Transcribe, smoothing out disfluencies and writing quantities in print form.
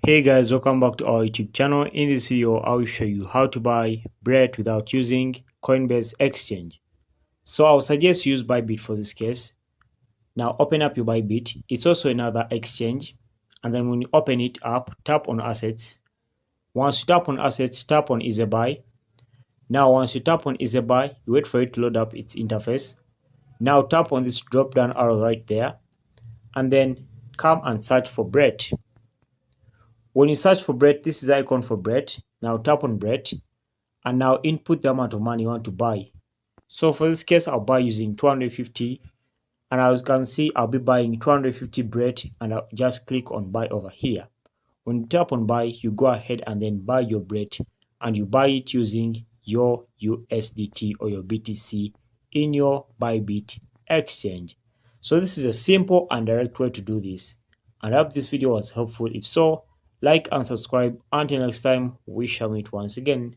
Hey guys, welcome back to our YouTube channel. In this video, I will show you how to buy bread without using Coinbase exchange. So I would suggest you use Bybit for this case. Now open up your Bybit. It's also another exchange. And then when you open it up, tap on assets. Once you tap on assets, tap on easy buy. Now once you tap on easy buy, you wait for it to load up its interface. Now tap on this drop down arrow right there. And then come and search for bread. When you search for bread, this is the icon for bread. Now tap on bread and now input the amount of money you want to buy. So for this case, I'll buy using 250, and as you can see, I'll be buying 250 bread, and I'll just click on buy over here. When you tap on buy, you go ahead and then buy your bread, and you buy it using your USDT or your BTC in your Bybit exchange. So this is a simple and direct way to do this, and I hope this video was helpful. If so, like and subscribe. Until next time, we shall meet once again.